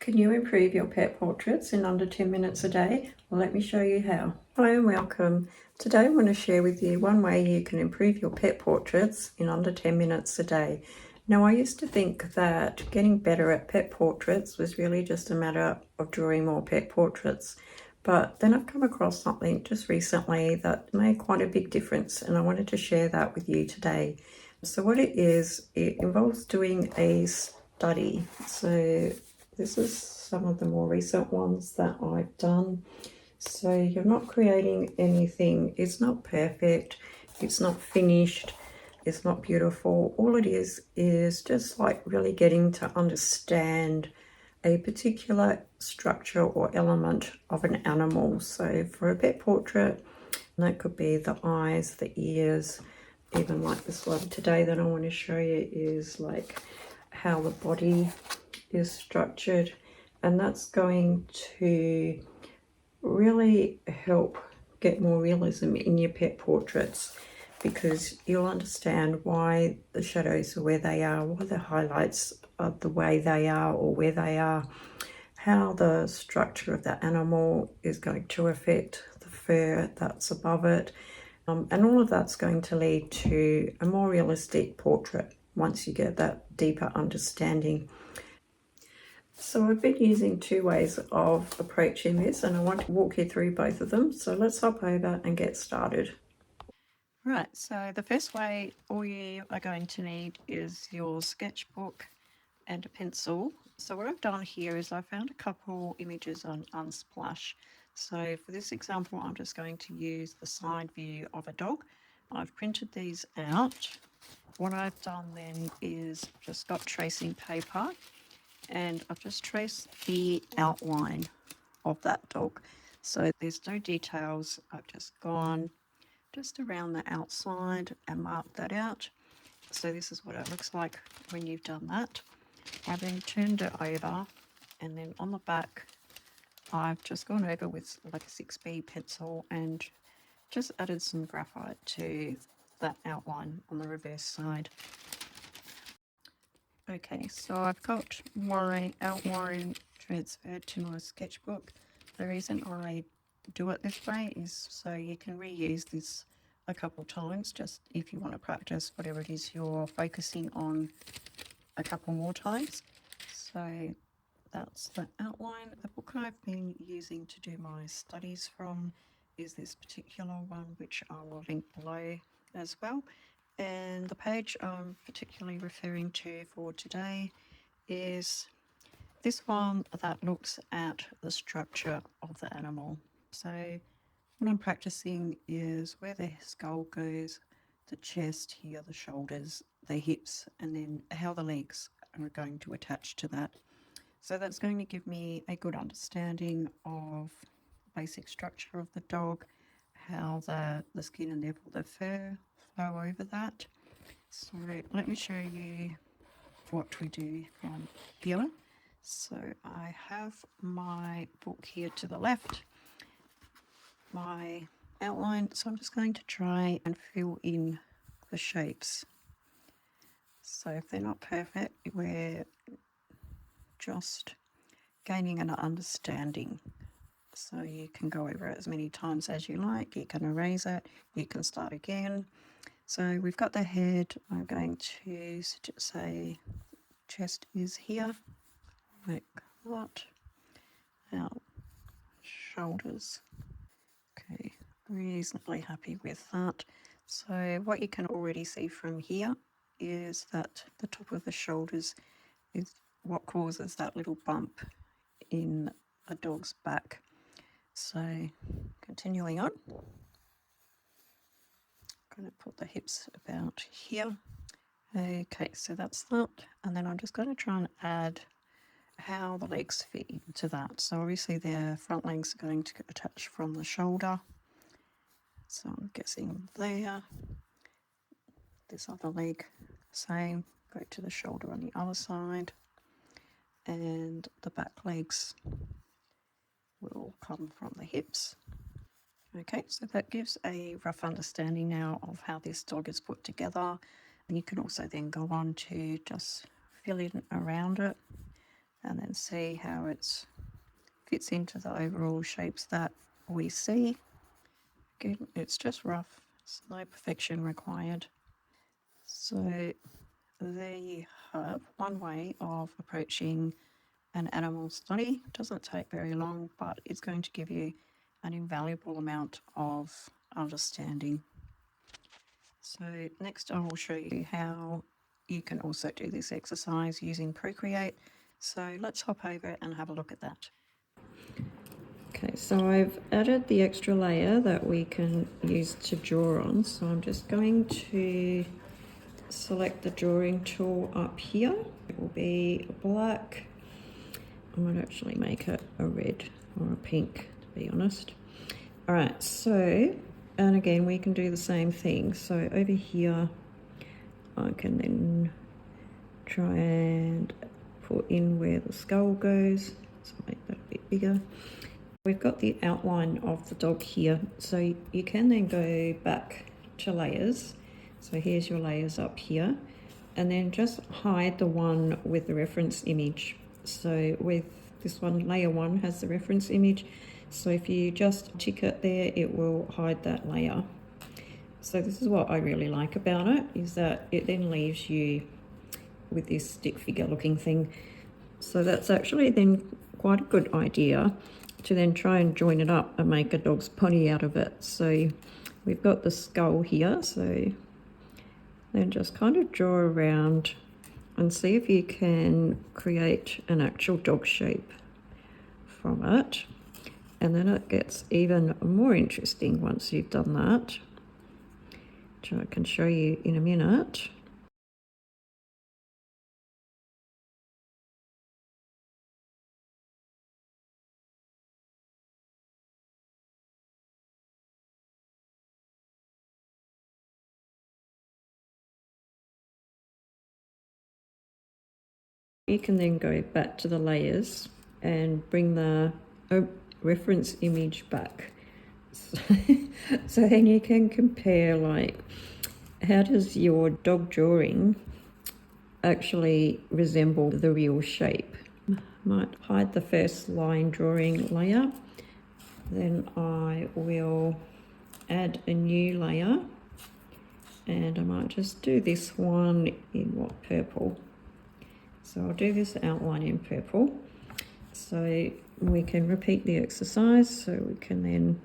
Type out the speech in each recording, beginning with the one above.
Can you improve your pet portraits in under 10 minutes a day? Well, let me show you how. Hi and welcome. Today I want to share with you one way you can improve your pet portraits in under 10 minutes a day. Now, I used to think that getting better at pet portraits was really just a matter of drawing more pet portraits. But then I've come across something just recently that made quite a big difference, and I wanted to share that with you today. So what it is, it involves doing a study. So this is some of the more recent ones that I've done. So you're not creating anything, it's not perfect, it's not finished, it's not beautiful. All it is just like really getting to understand a particular structure or element of an animal. So for a pet portrait, that could be the eyes, the ears, even like this one today that I want to show you is like how the body is structured, and that's going to really help get more realism in your pet portraits, because you'll understand why the shadows are where they are, why the highlights are the way they are or where they are, how the structure of the animal is going to affect the fur that's above it, and all of that's going to lead to a more realistic portrait once you get that deeper understanding. So I've been using two ways of approaching this, and I want to walk you through both of them. So let's hop over and get started. Right, so the first way all you are going to need is your sketchbook and a pencil. So what I've done here is I found a couple images on Unsplash. So for this example, I'm just going to use the side view of a dog. I've printed these out. What I've done then is just got tracing paper, and I've just traced the outline of that dog. So there's no details. I've just gone just around the outside and marked that out. So this is what it looks like when you've done that. I've then turned it over, and then on the back I've just gone over with like a 6B pencil and just added some graphite to that outline on the reverse side. Okay, so I've got my outline transferred to my sketchbook. The reason I do it this way is so you can reuse this a couple times, just if you want to practice whatever it is you're focusing on a couple more times. So that's the outline. The book I've been using to do my studies from is this particular one, which I will link below as well. And the page I'm particularly referring to for today is this one that looks at the structure of the animal. So what I'm practicing is where the skull goes, the chest here, the shoulders, the hips, and then how the legs are going to attach to that. So that's going to give me a good understanding of the basic structure of the dog, how the skin and therefore the fur flow over that. So let me show you what we do from here. So I have my book here to the left, my outline. So I'm just going to try and fill in the shapes. So if they're not perfect, we're just gaining an understanding. So you can go over it as many times as you like. You can erase it. You can start again. So we've got the head. I'm going to say chest is here, like that. Now shoulders. Okay, reasonably happy with that. So what you can already see from here is that the top of the shoulders is what causes that little bump in a dog's back. So continuing on, I'm going to put the hips about here. Okay, so that's that. And then I'm just going to try and add how the legs fit into that. So obviously their front legs are going to attach from the shoulder. So I'm guessing there. This other leg, same, go to the shoulder on the other side. And the back legs will come from the hips. Okay, so that gives a rough understanding now of how this dog is put together. And you can also then go on to just fill in around it. and then see how it fits into the overall shapes that we see. Again, it's just rough, it's no perfection required. So there you have one way of approaching an animal study. It doesn't take very long, but it's going to give you an invaluable amount of understanding. So next I will show you how you can also do this exercise using Procreate. So let's hop over and have a look at that. Okay, so I've added the extra layer that we can use to draw on. So I'm just going to select the drawing tool up here. It will be black. I might actually make it a red or a pink, to be honest. All right, so, and again, we can do the same thing. So over here, I can then try and put in where the skull goes. So make that a bit bigger. We've got the outline of the dog here, so you can then go back to layers. So here's your layers up here, and then just hide the one with the reference image. So with this one, layer 1 has the reference image. So if you just tick it there, it will hide that layer. So this is what I really like about it, is that it then leaves you with this stick figure looking thing. So that's actually then quite a good idea to then try and join it up and make a dog's pony out of it. So we've got the skull here, so then just kind of draw around and see if you can create an actual dog shape from it. And then it gets even more interesting once you've done that, which I can show you in a minute. You can then go back to the layers and bring the reference image back. So then you can compare, like, how does your dog drawing actually resemble the real shape. Might hide the first line drawing layer, then I will add a new layer, and I might just do this one in purple. So I'll do this outline in purple, so we can repeat the exercise. So we can then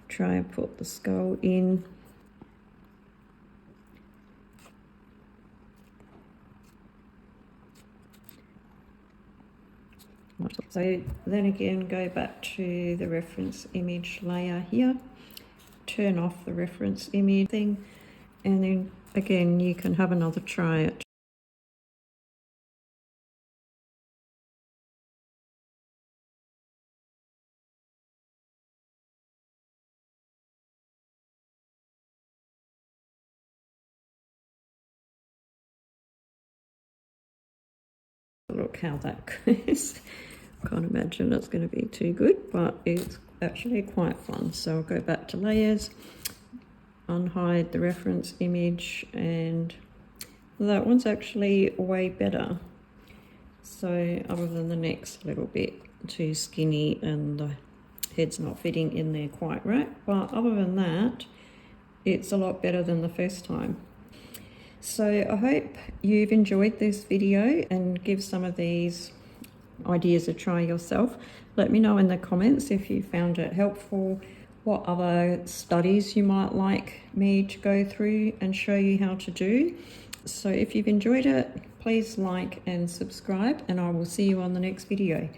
try and put the skull in. So then again, go back to the reference image layer here, turn off the reference image thing, and then again you can have another try at look how that goes. Can't imagine it's going to be too good, but it's actually quite fun. So I'll go back to layers, unhide the reference image, and that one's actually way better. So other than the neck's a little bit too skinny and the head's not fitting in there quite right, but other than that, it's a lot better than the first time. So I hope you've enjoyed this video and give some of these ideas a try yourself. Let me know in the comments if you found it helpful, what other studies you might like me to go through and show you how to do. So if you've enjoyed it, please like and subscribe, and I will see you on the next video.